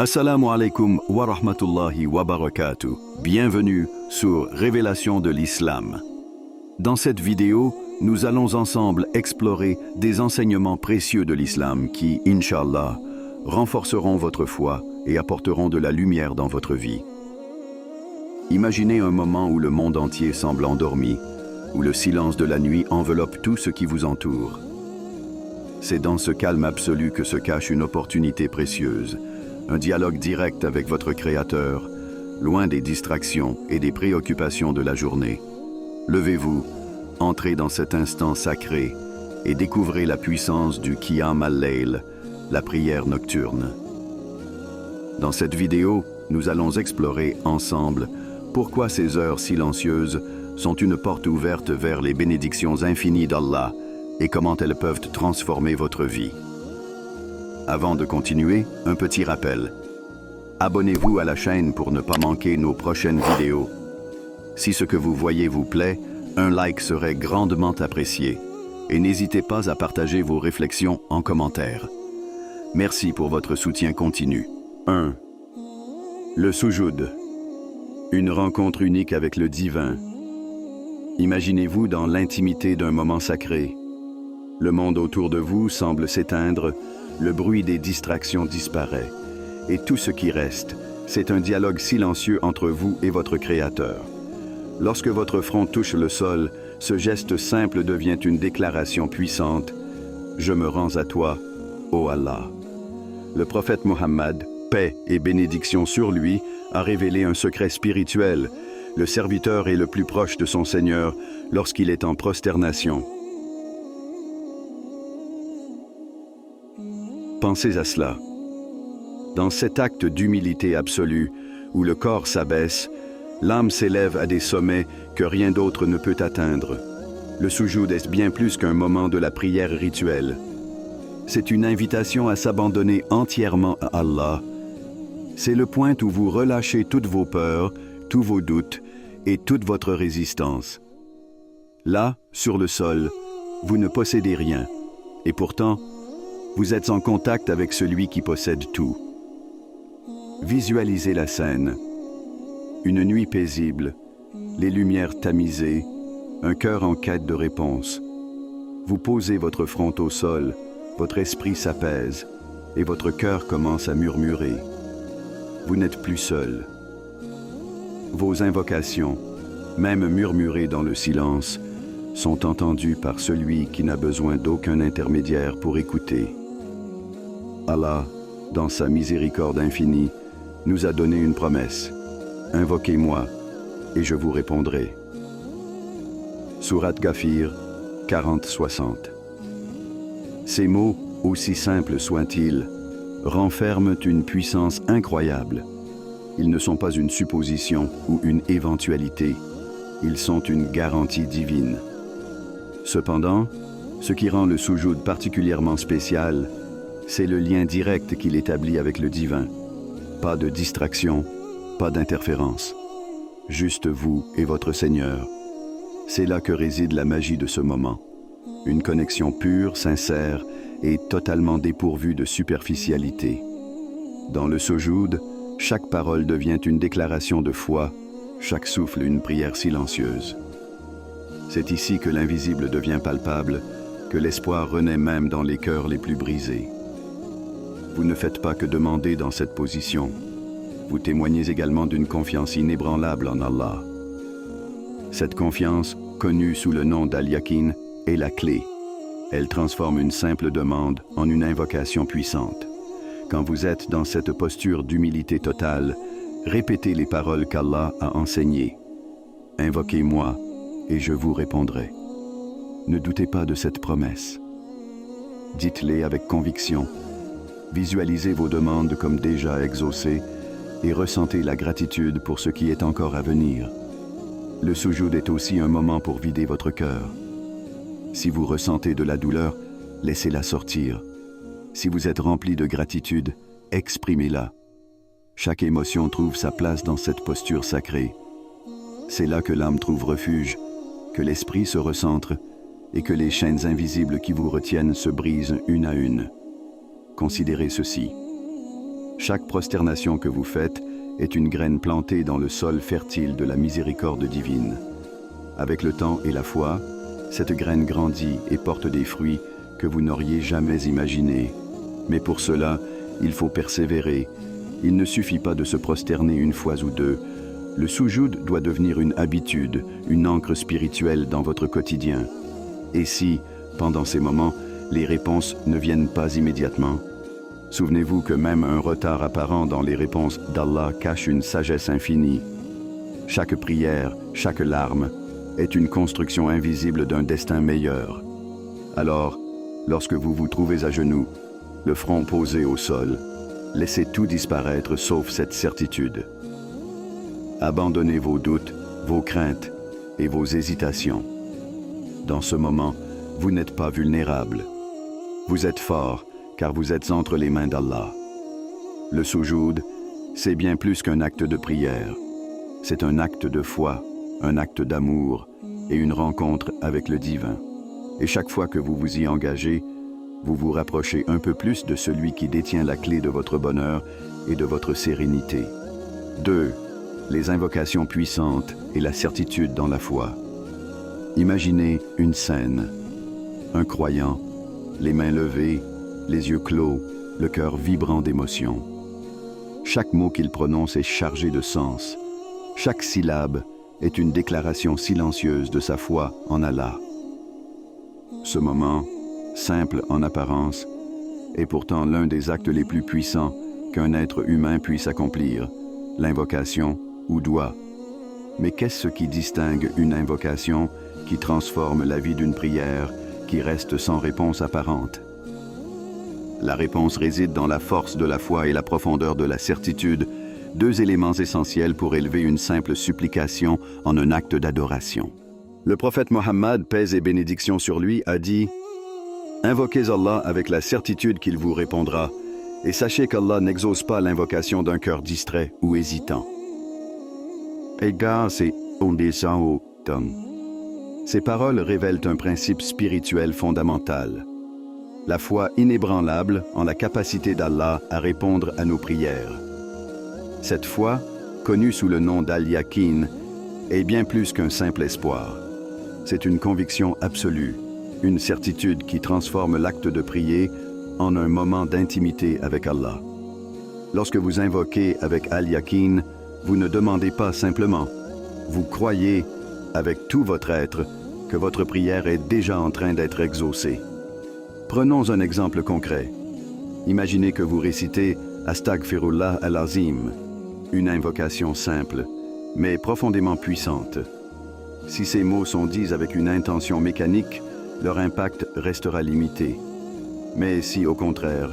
Assalamu alaikum wa rahmatullahi wa barakatuh. Bienvenue sur Révélation de l'Islam. Dans cette vidéo, nous allons ensemble explorer des enseignements précieux de l'Islam qui, Inch'Allah, renforceront votre foi et apporteront de la lumière dans votre vie. Imaginez un moment où le monde entier semble endormi, où le silence de la nuit enveloppe tout ce qui vous entoure. C'est dans ce calme absolu que se cache une opportunité précieuse, un dialogue direct avec votre Créateur, loin des distractions et des préoccupations de la journée. Levez-vous, entrez dans cet instant sacré et découvrez la puissance du Qiyam al-Layl, la prière nocturne. Dans cette vidéo, nous allons explorer ensemble pourquoi ces heures silencieuses sont une porte ouverte vers les bénédictions infinies d'Allah et comment elles peuvent transformer votre vie. Avant de continuer, un petit rappel. Abonnez-vous à la chaîne pour ne pas manquer nos prochaines vidéos. Si ce que vous voyez vous plaît, un like serait grandement apprécié. Et n'hésitez pas à partager vos réflexions en commentaire. Merci pour votre soutien continu. 1. Le soujoud. Une rencontre unique avec le divin. Imaginez-vous dans l'intimité d'un moment sacré. Le monde autour de vous semble s'éteindre, le bruit des distractions disparaît. Et tout ce qui reste, c'est un dialogue silencieux entre vous et votre Créateur. Lorsque votre front touche le sol, ce geste simple devient une déclaration puissante. « Je me rends à toi, ô Allah ». Le prophète Mohammed, paix et bénédiction sur lui, a révélé un secret spirituel. Le serviteur est le plus proche de son Seigneur lorsqu'il est en prosternation. Pensez à cela. Dans cet acte d'humilité absolue, où le corps s'abaisse, l'âme s'élève à des sommets que rien d'autre ne peut atteindre. Le soujoud est bien plus qu'un moment de la prière rituelle. C'est une invitation à s'abandonner entièrement à Allah. C'est le point où vous relâchez toutes vos peurs, tous vos doutes et toute votre résistance. Là, sur le sol, vous ne possédez rien, et pourtant, vous êtes en contact avec celui qui possède tout. Visualisez la scène. Une nuit paisible, les lumières tamisées, un cœur en quête de réponse. Vous posez votre front au sol, votre esprit s'apaise et votre cœur commence à murmurer. Vous n'êtes plus seul. Vos invocations, même murmurées dans le silence, sont entendues par celui qui n'a besoin d'aucun intermédiaire pour écouter. Allah, dans sa miséricorde infinie, nous a donné une promesse. Invoquez-moi, et je vous répondrai. Sourate Ghafir 40-60. Ces mots, aussi simples soient-ils, renferment une puissance incroyable. Ils ne sont pas une supposition ou une éventualité, ils sont une garantie divine. Cependant, ce qui rend le soujoud particulièrement spécial, c'est le lien direct qu'il établit avec le divin. Pas de distraction, pas d'interférence. Juste vous et votre Seigneur. C'est là que réside la magie de ce moment. Une connexion pure, sincère et totalement dépourvue de superficialité. Dans le soujoud, chaque parole devient une déclaration de foi, chaque souffle une prière silencieuse. C'est ici que l'invisible devient palpable, que l'espoir renaît même dans les cœurs les plus brisés. Vous ne faites pas que demander dans cette position. Vous témoignez également d'une confiance inébranlable en Allah. Cette confiance, connue sous le nom d'Al-Yaqin, est la clé. Elle transforme une simple demande en une invocation puissante. Quand vous êtes dans cette posture d'humilité totale, répétez les paroles qu'Allah a enseignées. « Invoquez-moi, et je vous répondrai. » Ne doutez pas de cette promesse. Dites-les avec conviction. Visualisez vos demandes comme déjà exaucées et ressentez la gratitude pour ce qui est encore à venir. Le soujoud est aussi un moment pour vider votre cœur. Si vous ressentez de la douleur, laissez-la sortir. Si vous êtes rempli de gratitude, exprimez-la. Chaque émotion trouve sa place dans cette posture sacrée. C'est là que l'âme trouve refuge, que l'esprit se recentre et que les chaînes invisibles qui vous retiennent se brisent une à une. Considérez ceci. Chaque prosternation que vous faites est une graine plantée dans le sol fertile de la miséricorde divine. Avec le temps et la foi, cette graine grandit et porte des fruits que vous n'auriez jamais imaginés. Mais pour cela, il faut persévérer. Il ne suffit pas de se prosterner une fois ou deux. Le soujoud doit devenir une habitude, une ancre spirituelle dans votre quotidien. Et si, pendant ces moments, les réponses ne viennent pas immédiatement? Souvenez-vous que même un retard apparent dans les réponses d'Allah cache une sagesse infinie. Chaque prière, chaque larme, est une construction invisible d'un destin meilleur. Alors, lorsque vous vous trouvez à genoux, le front posé au sol, laissez tout disparaître sauf cette certitude. Abandonnez vos doutes, vos craintes et vos hésitations. Dans ce moment, vous n'êtes pas vulnérable. Vous êtes fort, car vous êtes entre les mains d'Allah. Le soujoud, c'est bien plus qu'un acte de prière. C'est un acte de foi, un acte d'amour et une rencontre avec le divin. Et chaque fois que vous vous y engagez, vous vous rapprochez un peu plus de celui qui détient la clé de votre bonheur et de votre sérénité. 2. Les invocations puissantes et la certitude dans la foi. Imaginez une scène. Un croyant, les mains levées, les yeux clos, le cœur vibrant d'émotion. Chaque mot qu'il prononce est chargé de sens. Chaque syllabe est une déclaration silencieuse de sa foi en Allah. Ce moment, simple en apparence, est pourtant l'un des actes les plus puissants qu'un être humain puisse accomplir, l'invocation ou doua. Mais qu'est-ce qui distingue une invocation qui transforme la vie d'une prière qui reste sans réponse apparente? La réponse réside dans la force de la foi et la profondeur de la certitude, deux éléments essentiels pour élever une simple supplication en un acte d'adoration. Le prophète Mohammed, paix et bénédiction sur lui, a dit « Invoquez Allah avec la certitude qu'il vous répondra, et sachez qu'Allah n'exauce pas l'invocation d'un cœur distrait ou hésitant. » Ces paroles révèlent un principe spirituel fondamental. La foi inébranlable en la capacité d'Allah à répondre à nos prières. Cette foi, connue sous le nom d'al-Yaqin, est bien plus qu'un simple espoir. C'est une conviction absolue, une certitude qui transforme l'acte de prier en un moment d'intimité avec Allah. Lorsque vous invoquez avec al-Yaqin, vous ne demandez pas simplement, vous croyez avec tout votre être que votre prière est déjà en train d'être exaucée. Prenons un exemple concret. Imaginez que vous récitez « Astaghfirullah al-Azim », une invocation simple, mais profondément puissante. Si ces mots sont dits avec une intention mécanique, leur impact restera limité. Mais si, au contraire,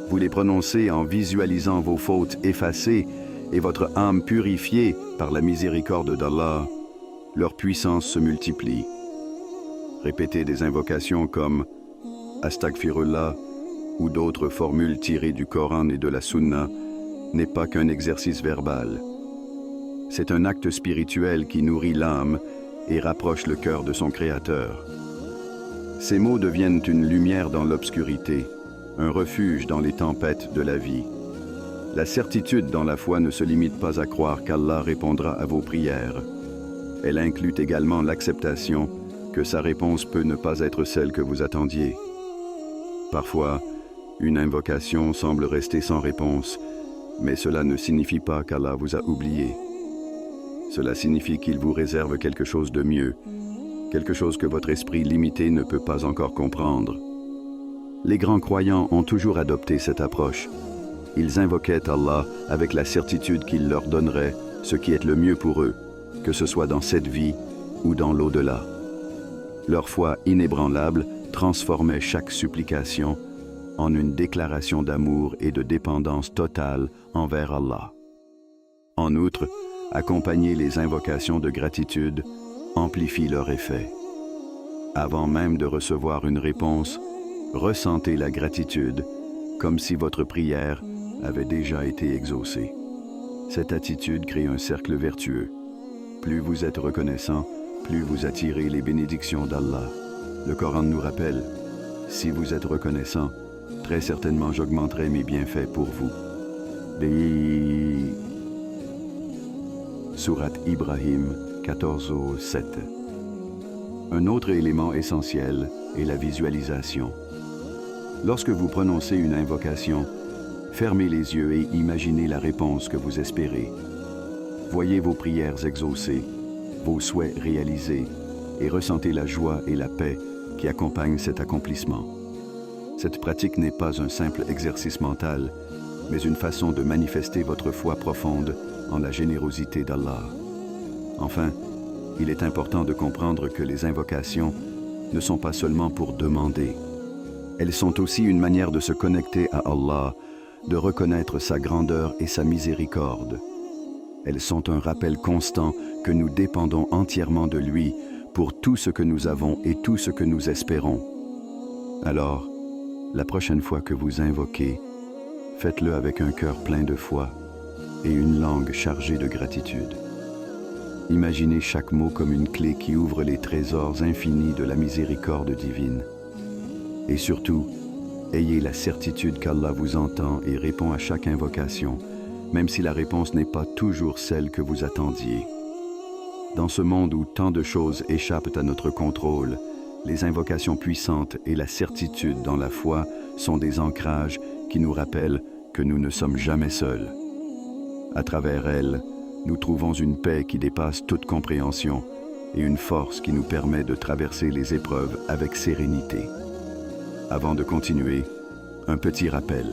vous les prononcez en visualisant vos fautes effacées et votre âme purifiée par la miséricorde d'Allah, leur puissance se multiplie. Répétez des invocations comme Astaghfirullah ou d'autres formules tirées du Coran et de la Sunna n'est pas qu'un exercice verbal. C'est un acte spirituel qui nourrit l'âme et rapproche le cœur de son Créateur. Ces mots deviennent une lumière dans l'obscurité, un refuge dans les tempêtes de la vie. La certitude dans la foi ne se limite pas à croire qu'Allah répondra à vos prières. Elle inclut également l'acceptation que sa réponse peut ne pas être celle que vous attendiez. Parfois, une invocation semble rester sans réponse, mais cela ne signifie pas qu'Allah vous a oublié. Cela signifie qu'il vous réserve quelque chose de mieux, quelque chose que votre esprit limité ne peut pas encore comprendre. Les grands croyants ont toujours adopté cette approche. Ils invoquaient Allah avec la certitude qu'il leur donnerait ce qui est le mieux pour eux, que ce soit dans cette vie ou dans l'au-delà. Leur foi inébranlable transformait chaque supplication en une déclaration d'amour et de dépendance totale envers Allah. En outre, accompagner les invocations de gratitude amplifie leur effet. Avant même de recevoir une réponse, ressentez la gratitude comme si votre prière avait déjà été exaucée. Cette attitude crée un cercle vertueux. Plus vous êtes reconnaissant, plus vous attirez les bénédictions d'Allah. Le Coran nous rappelle, si vous êtes reconnaissant, très certainement j'augmenterai mes bienfaits pour vous. Sourate Ibrahim 14:7. Un autre élément essentiel est la visualisation. Lorsque vous prononcez une invocation, fermez les yeux et imaginez la réponse que vous espérez. Voyez vos prières exaucées, vos souhaits réalisés, et ressentez la joie et la paix qui accompagnent cet accomplissement. Cette pratique n'est pas un simple exercice mental, mais une façon de manifester votre foi profonde en la générosité d'Allah. Enfin, il est important de comprendre que les invocations ne sont pas seulement pour demander. Elles sont aussi une manière de se connecter à Allah, de reconnaître sa grandeur et sa miséricorde. Elles sont un rappel constant que nous dépendons entièrement de lui pour tout ce que nous avons et tout ce que nous espérons. Alors, la prochaine fois que vous invoquez, faites-le avec un cœur plein de foi et une langue chargée de gratitude. Imaginez chaque mot comme une clé qui ouvre les trésors infinis de la miséricorde divine. Et surtout, ayez la certitude qu'Allah vous entend et répond à chaque invocation, même si la réponse n'est pas toujours celle que vous attendiez. Dans ce monde où tant de choses échappent à notre contrôle, les invocations puissantes et la certitude dans la foi sont des ancrages qui nous rappellent que nous ne sommes jamais seuls. À travers elles, nous trouvons une paix qui dépasse toute compréhension et une force qui nous permet de traverser les épreuves avec sérénité. Avant de continuer, un petit rappel.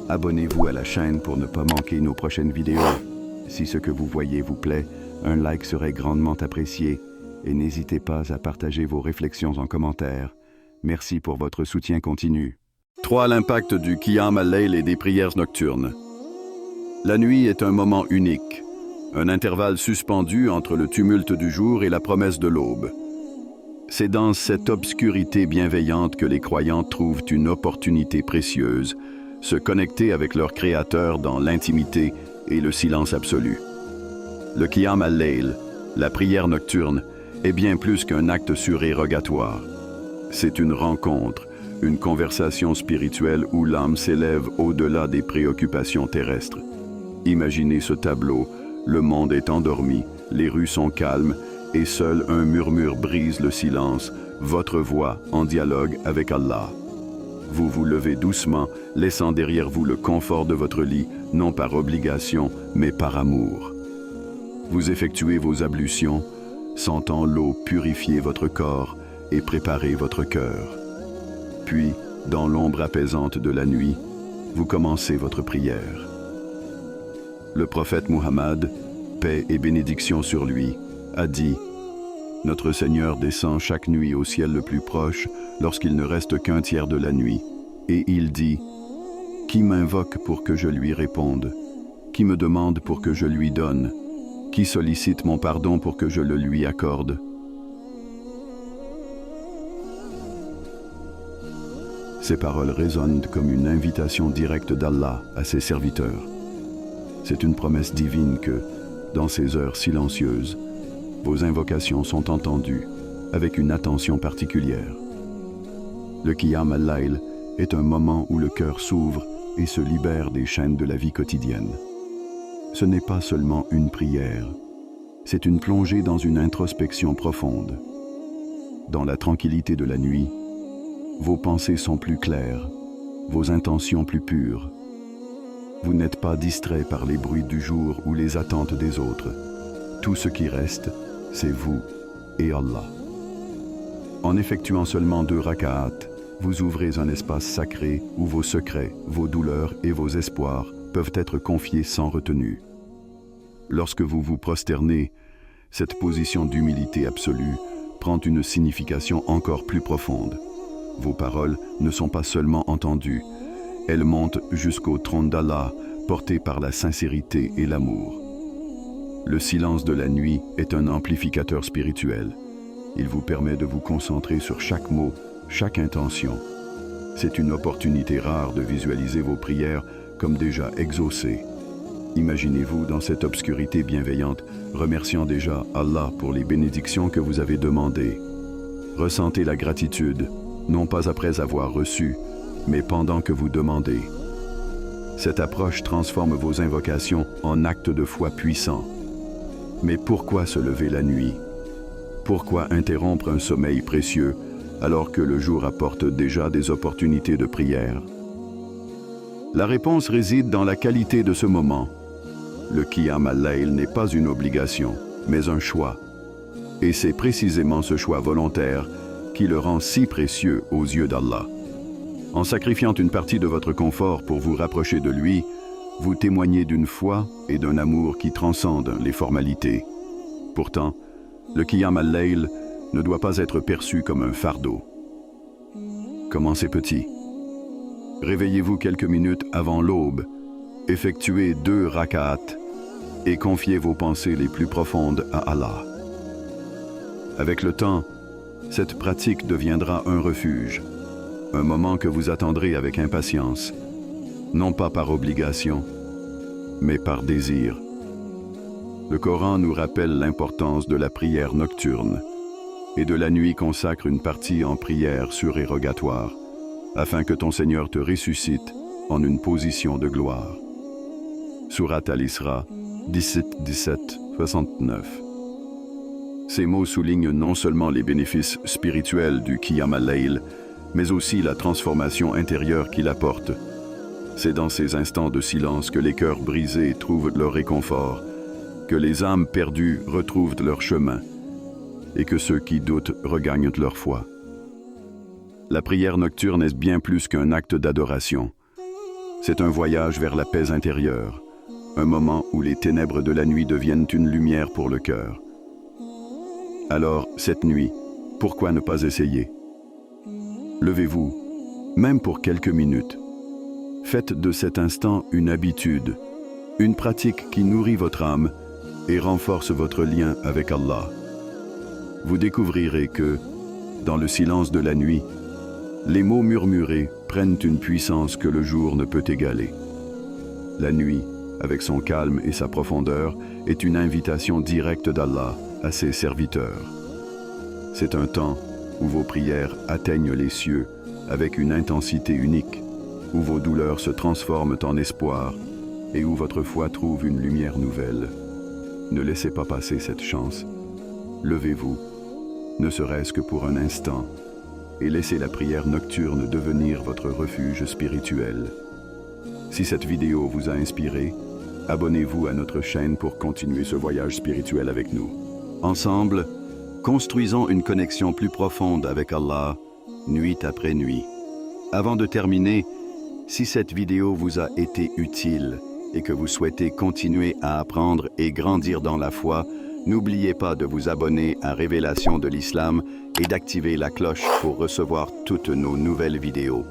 Abonnez-vous à la chaîne pour ne pas manquer nos prochaines vidéos. Si ce que vous voyez vous plaît, un like serait grandement apprécié et n'hésitez pas à partager vos réflexions en commentaire. Merci pour votre soutien continu. 3. L'impact du Qiyam al-Layl et des prières nocturnes. La nuit est un moment unique, un intervalle suspendu entre le tumulte du jour et la promesse de l'aube. C'est dans cette obscurité bienveillante que les croyants trouvent une opportunité précieuse, se connecter avec leur Créateur dans l'intimité et le silence absolu. Le Qiyam al-Layl, la prière nocturne, est bien plus qu'un acte surérogatoire. C'est une rencontre, une conversation spirituelle où l'âme s'élève au-delà des préoccupations terrestres. Imaginez ce tableau, le monde est endormi, les rues sont calmes, et seul un murmure brise le silence, votre voix en dialogue avec Allah. Vous vous levez doucement, laissant derrière vous le confort de votre lit, non par obligation, mais par amour. Vous effectuez vos ablutions, sentant l'eau purifier votre corps et préparer votre cœur. Puis, dans l'ombre apaisante de la nuit, vous commencez votre prière. Le prophète Muhammad, paix et bénédiction sur lui, a dit « Notre Seigneur descend chaque nuit au ciel le plus proche lorsqu'il ne reste qu'un tiers de la nuit, et il dit « Qui m'invoque pour que je lui réponde? Qui me demande pour que je lui donne? Qui sollicite mon pardon pour que je le lui accorde ?» Ces paroles résonnent comme une invitation directe d'Allah à ses serviteurs. C'est une promesse divine que, dans ces heures silencieuses, vos invocations sont entendues avec une attention particulière. Le Qiyam al-Layl est un moment où le cœur s'ouvre et se libère des chaînes de la vie quotidienne. Ce n'est pas seulement une prière, c'est une plongée dans une introspection profonde. Dans la tranquillité de la nuit, vos pensées sont plus claires, vos intentions plus pures. Vous n'êtes pas distrait par les bruits du jour ou les attentes des autres. Tout ce qui reste, c'est vous et Allah. En effectuant seulement 2 raka'at, vous ouvrez un espace sacré où vos secrets, vos douleurs et vos espoirs peuvent être confiés sans retenue. Lorsque vous vous prosternez, cette position d'humilité absolue prend une signification encore plus profonde. Vos paroles ne sont pas seulement entendues, elles montent jusqu'au trône d'Allah, portées par la sincérité et l'amour. Le silence de la nuit est un amplificateur spirituel. Il vous permet de vous concentrer sur chaque mot, chaque intention. C'est une opportunité rare de visualiser vos prières comme déjà exaucées. Imaginez-vous dans cette obscurité bienveillante, remerciant déjà Allah pour les bénédictions que vous avez demandées. Ressentez la gratitude, non pas après avoir reçu, mais pendant que vous demandez. Cette approche transforme vos invocations en actes de foi puissants. Mais pourquoi se lever la nuit? Pourquoi interrompre un sommeil précieux alors que le jour apporte déjà des opportunités de prière? La réponse réside dans la qualité de ce moment. Le Qiyam al-Layl n'est pas une obligation, mais un choix. Et c'est précisément ce choix volontaire qui le rend si précieux aux yeux d'Allah. En sacrifiant une partie de votre confort pour vous rapprocher de lui, vous témoignez d'une foi et d'un amour qui transcendent les formalités. Pourtant, le Qiyam al-Layl ne doit pas être perçu comme un fardeau. Commencez petit. Réveillez-vous quelques minutes avant l'aube, effectuez 2 rak'at et confiez vos pensées les plus profondes à Allah. Avec le temps, cette pratique deviendra un refuge, un moment que vous attendrez avec impatience, non pas par obligation, mais par désir. Le Coran nous rappelle l'importance de la prière nocturne, et de la nuit consacre une partie en prière surérogatoire, afin que ton Seigneur te ressuscite en une position de gloire. Surat Al-Isra 17-17-69. Ces mots soulignent non seulement les bénéfices spirituels du Qiyam al-Layl, mais aussi la transformation intérieure qu'il apporte. C'est dans ces instants de silence que les cœurs brisés trouvent leur réconfort, que les âmes perdues retrouvent leur chemin, et que ceux qui doutent regagnent leur foi. La prière nocturne est bien plus qu'un acte d'adoration. C'est un voyage vers la paix intérieure, un moment où les ténèbres de la nuit deviennent une lumière pour le cœur. Alors, cette nuit, pourquoi ne pas essayer? Levez-vous, même pour quelques minutes. Faites de cet instant une habitude, une pratique qui nourrit votre âme et renforce votre lien avec Allah. Vous découvrirez que, dans le silence de la nuit, les mots murmurés prennent une puissance que le jour ne peut égaler. La nuit, avec son calme et sa profondeur, est une invitation directe d'Allah à ses serviteurs. C'est un temps où vos prières atteignent les cieux avec une intensité unique, où vos douleurs se transforment en espoir et où votre foi trouve une lumière nouvelle. Ne laissez pas passer cette chance. Levez-vous, ne serait-ce que pour un instant, et laissez la prière nocturne devenir votre refuge spirituel. Si cette vidéo vous a inspiré, abonnez-vous à notre chaîne pour continuer ce voyage spirituel avec nous. Ensemble, construisons une connexion plus profonde avec Allah, nuit après nuit. Avant de terminer, si cette vidéo vous a été utile et que vous souhaitez continuer à apprendre et grandir dans la foi, n'oubliez pas de vous abonner à Révélation de l'Islam et d'activer la cloche pour recevoir toutes nos nouvelles vidéos.